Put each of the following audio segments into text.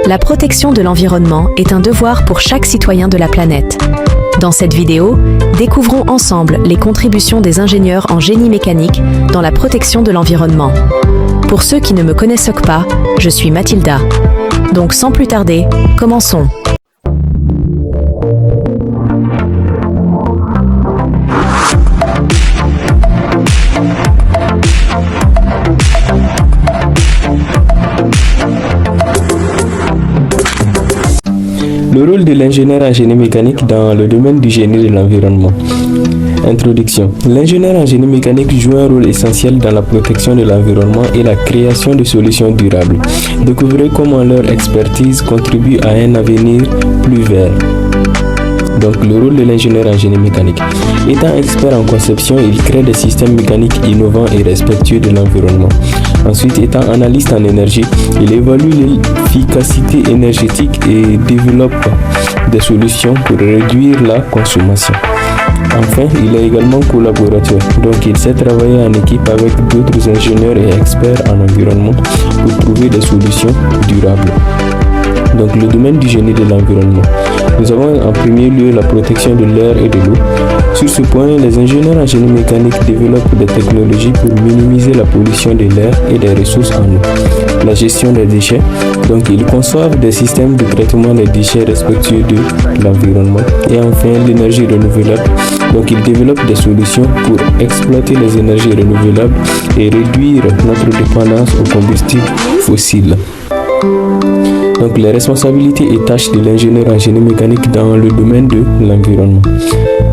La protection de l'environnement est un devoir pour chaque citoyen de la planète. Dans cette vidéo, découvrons ensemble les contributions des ingénieurs en génie mécanique dans la protection de l'environnement. Pour ceux qui ne me connaissent pas, je suis Mathilda. Donc sans plus tarder, commençons. Le rôle de l'ingénieur en génie mécanique dans le domaine du génie de l'environnement. Introduction. L'ingénieur en génie mécanique joue un rôle essentiel dans la protection de l'environnement et la création de solutions durables. Découvrez comment leur expertise contribue à un avenir plus vert. Donc, le rôle de l'ingénieur en génie mécanique. Étant expert en conception, il crée des systèmes mécaniques innovants et respectueux de l'environnement. Ensuite, étant analyste en énergie, il évalue l'efficacité énergétique et développe des solutions pour réduire la consommation. Enfin, il est également collaborateur, donc il sait travailler en équipe avec d'autres ingénieurs et experts en environnement pour trouver des solutions durables. Donc, le domaine du génie de l'environnement. Nous avons en premier lieu la protection de l'air et de l'eau. Sur ce point, les ingénieurs en génie mécanique développent des technologies pour minimiser la pollution de l'air et des ressources en eau. La gestion des déchets. Donc, ils conçoivent des systèmes de traitement des déchets respectueux de l'environnement. Et enfin, l'énergie renouvelable. Donc, ils développent des solutions pour exploiter les énergies renouvelables et réduire notre dépendance aux combustibles fossiles. Donc, les responsabilités et tâches de l'ingénieur en génie mécanique dans le domaine de l'environnement.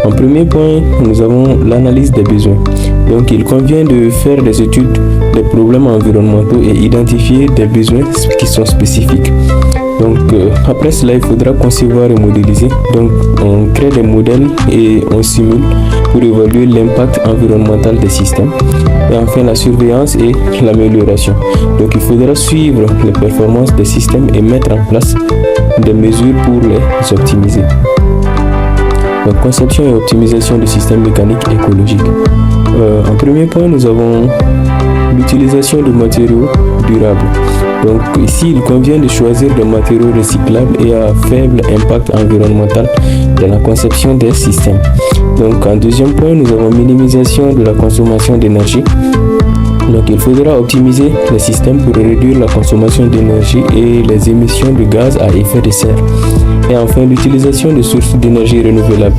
En premier point, nous avons l'analyse des besoins. Donc, il convient de faire des études des problèmes environnementaux et identifier des besoins qui sont spécifiques. Donc, après cela, il faudra concevoir et modéliser. Donc, on crée des modèles et on simule pour évaluer l'impact environnemental des systèmes. Et enfin, la surveillance et l'amélioration. Donc, il faudra suivre les performances des systèmes et mettre en place des mesures pour les optimiser. Donc, conception et optimisation du système mécanique écologique. En premier point, nous avons l'utilisation de matériaux durables. Donc ici, il convient de choisir des matériaux recyclables et à faible impact environnemental dans la conception des systèmes. Donc en deuxième point, nous avons minimisation de la consommation d'énergie. Donc il faudra optimiser les systèmes pour réduire la consommation d'énergie et les émissions de gaz à effet de serre. Et enfin, l'utilisation de sources d'énergie renouvelables.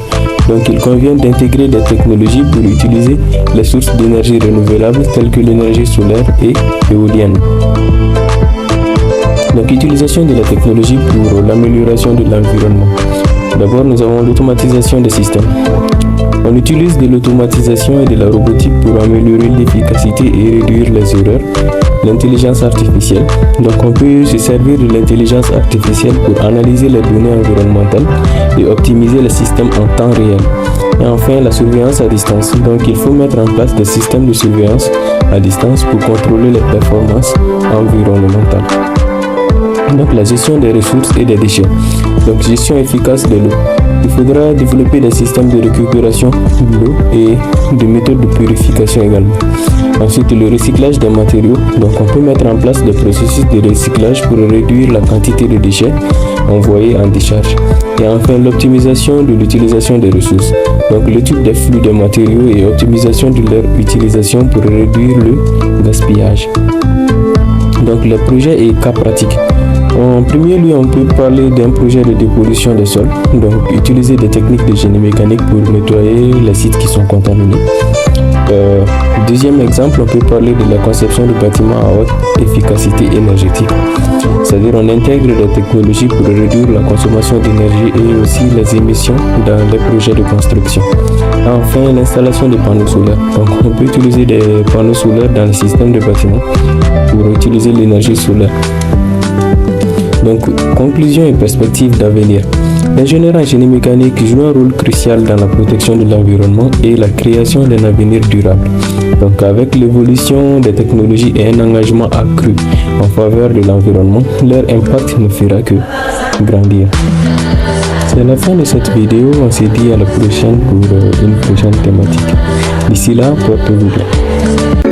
Donc il convient d'intégrer des technologies pour utiliser les sources d'énergie renouvelables telles que l'énergie solaire et éolienne. Donc, utilisation de la technologie pour l'amélioration de l'environnement. D'abord, nous avons l'automatisation des systèmes. On utilise de l'automatisation et de la robotique pour améliorer l'efficacité et réduire les erreurs. L'intelligence artificielle. Donc, on peut se servir de l'intelligence artificielle pour analyser les données environnementales et optimiser les systèmes en temps réel. Et enfin, la surveillance à distance. Donc, il faut mettre en place des systèmes de surveillance à distance pour contrôler les performances environnementales. Donc, la gestion des ressources et des déchets. Donc, gestion efficace de l'eau. Il faudra développer des systèmes de récupération de l'eau et des méthodes de purification également. Ensuite, le recyclage des matériaux. Donc, on peut mettre en place des processus de recyclage pour réduire la quantité de déchets envoyés en décharge. Et enfin, l'optimisation de l'utilisation des ressources. Donc, l'étude des flux de matériaux et optimisation de leur utilisation pour réduire le gaspillage. Donc, les projets et cas pratiques. En premier lieu, on peut parler d'un projet de dépollution des sols, donc utiliser des techniques de génie mécanique pour nettoyer les sites qui sont contaminés. Deuxième exemple, on peut parler de la conception de bâtiments à haute efficacité énergétique. C'est-à-dire on intègre des technologies pour réduire la consommation d'énergie et aussi les émissions dans les projets de construction. Enfin, l'installation des panneaux solaires. Donc on peut utiliser des panneaux solaires dans le système de bâtiment pour utiliser l'énergie solaire. Donc, conclusion et perspective d'avenir. L'ingénieur en génie mécanique joue un rôle crucial dans la protection de l'environnement et la création d'un avenir durable. Donc, avec l'évolution des technologies et un engagement accru en faveur de l'environnement, leur impact ne fera que grandir. C'est la fin de cette vidéo. On se dit à la prochaine pour une prochaine thématique. D'ici là, portez-vous bien.